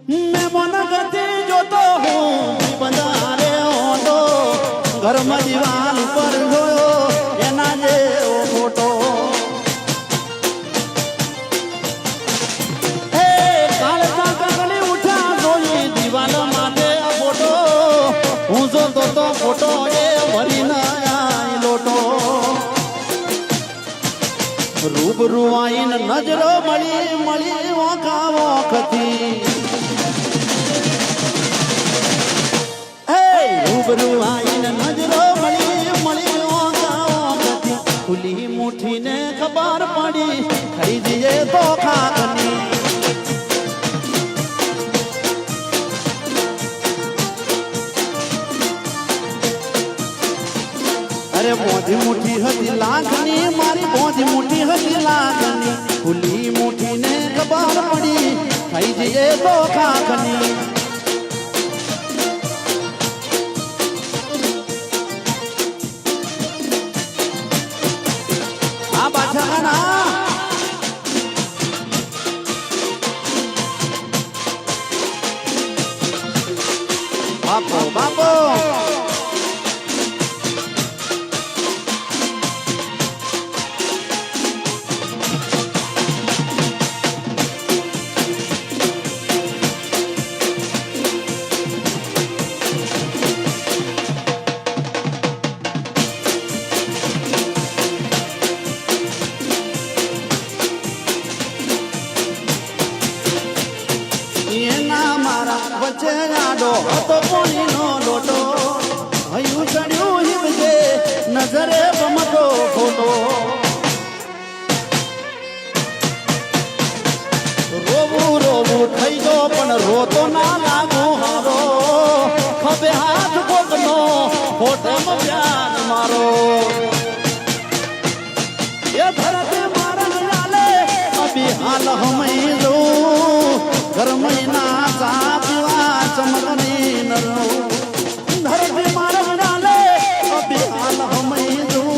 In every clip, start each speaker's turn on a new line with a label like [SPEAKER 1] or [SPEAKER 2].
[SPEAKER 1] મહેમાન ગતિ જોતો હું બંધારે ઓટો ઘરમાં દિવાલ ઉપર જોયો એના જેવો ફોટો હે કાળતા કાગળી ઉઠા જોઈ દિવાલ માટે ફોટો હું જોતો તો ફોટો એ ભરી ના લોટો રૂબરૂ આઈને નજરો મળી મળી ઓખા ઓખથી રૂબરૂ આઈને નજરો મળી મળી ઓખા ઓખથી ખુલ્લી મુઠ્ઠીને ખબર પડી ખાઈ જઈએ તો ખાકની અરે બોધી મુઠ્ઠી હતી લાખની મારી બોધી મુઠ્ઠી હતી લાખની ખુલ્લી મુઠ્ઠીને ખબર પડી ખાઈ જઈએ તો ખાખની આ બાછાના બાપો બાપો વચ્ચે આડો હતો પોણીનો લોટો હયું ચડ્યું હિમજે નજરે ગમતો ફોટો રોવું રોવું થઈ ગયો પણ રોતો ના લાગુ હારો ખભે હાથ કોકનો ફોટોમાં પ્યાર મારો એ ધરતી મારા લાલે અભી હાલ હમઈ દઉં ઘર મહિના સાપવા ચમકની નરો ધરતી મારા ડાલે અભી હાલ હમઈ દઉં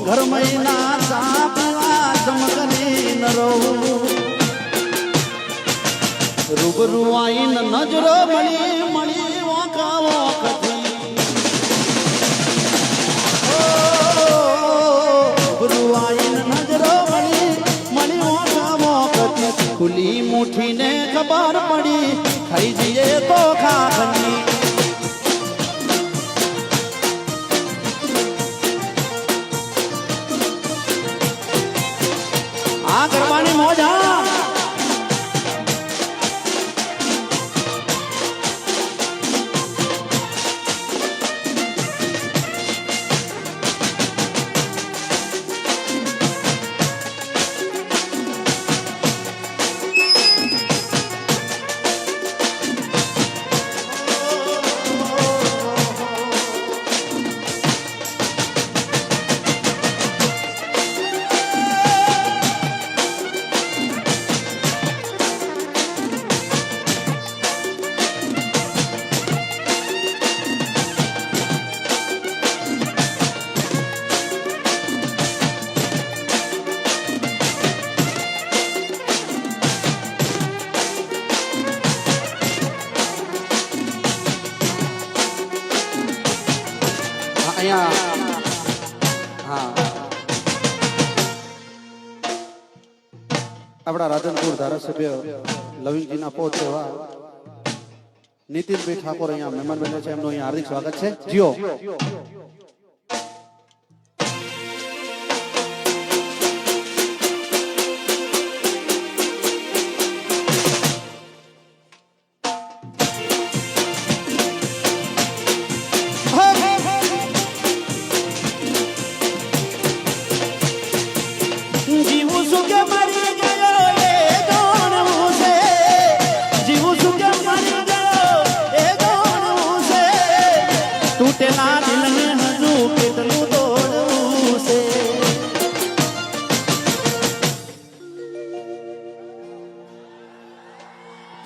[SPEAKER 1] ઘર મહિના સાપવા ચમકની નરો રૂબરૂ આઈને નજરો મળી મળી ઓખા ઓખથી રૂબરૂ આઈને નજરો મળી મળી ઓખા ઓખથી ખુલ્લી મુઠ્ઠીને ખબર પડી ખાઈ જઈએ તો ખાખની આ ગરબાની મોજા આપણા રાધનપુર ધારાસભ્ય લવિંગજીના પહોંચ એવા નીતિનભાઈ ઠાકોર અહીંયા મહેમાન બન્યા છે એમનું અહીંયા હાર્દિક સ્વાગત છે જીઓ તૂટેલા દિલને હજુ કેટલું દોડવું છે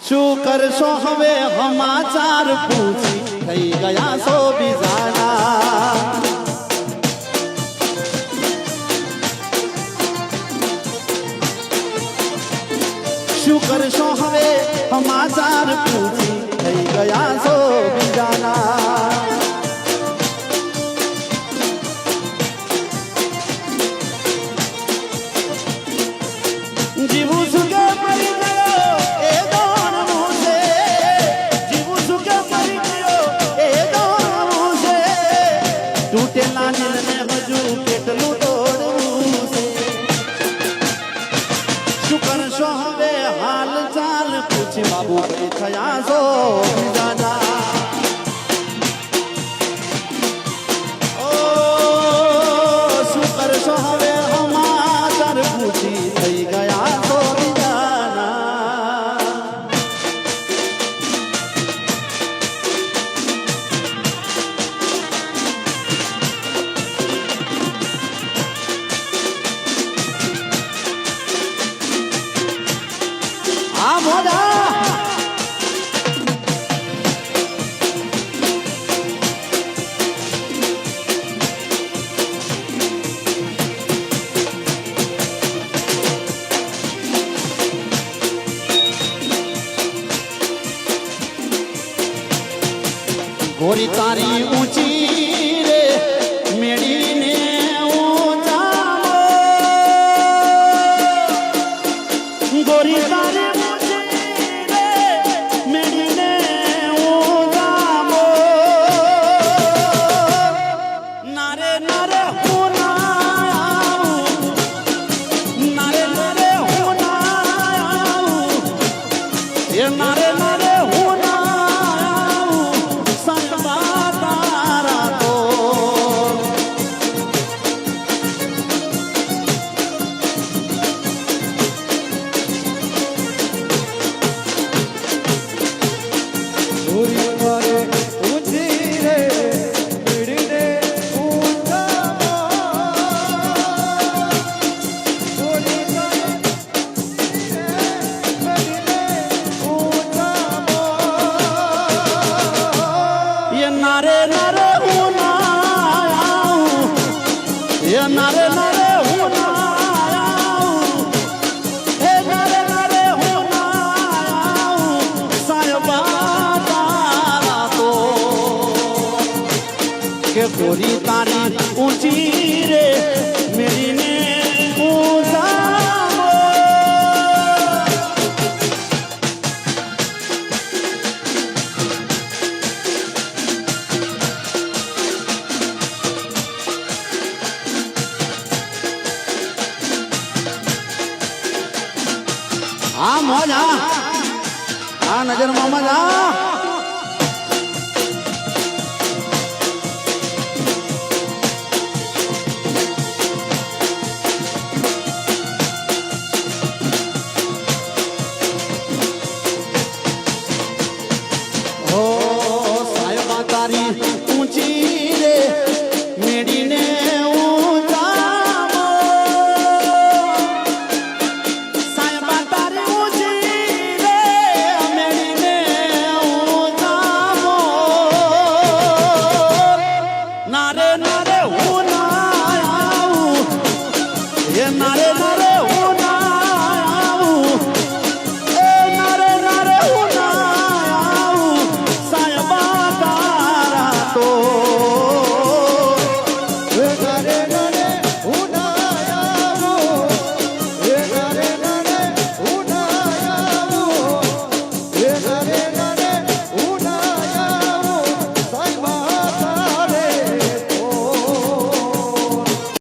[SPEAKER 1] શું કરશો હવે સમાચાર પૂછી થઈ ગયા સો બીજાના શું કરશો હવે સમાચાર પૂછી થઈ ગયા છો બીજાના જીવું છું કે મરી ગયો એ દોડવું છે જીવું છું કે મરી ગયો એ દોડવું છે તૂટેલા દિલને હજુ કેટલું દોડવું છે શું કરશો હવે હાલ ચાલ પૂછી બાબુ કઈ થયા છો બીજાના ઓ શું કરશો હવે સમાચાર પૂછી થઈ ગયા છો બીજાના આ મોડા ગોરી તારી ઊંચી રે મેળીને ઊંચાવો ગોરી તારી ઊંચી રે મેળીને ઊંચાવો નારે નારે હું ના આવું નારે નારે હું ના આવું એ નારે નારે હું ના નારે નારે હું ના આવું એ નારે નારે હું ના આવું એ નારે નારે હું ના આવું સાહેબા તારા તો કે ગોરી તારી ઊંચી રે મેરીને ઊંચાવો આ મોજા આ નજરમાં મજા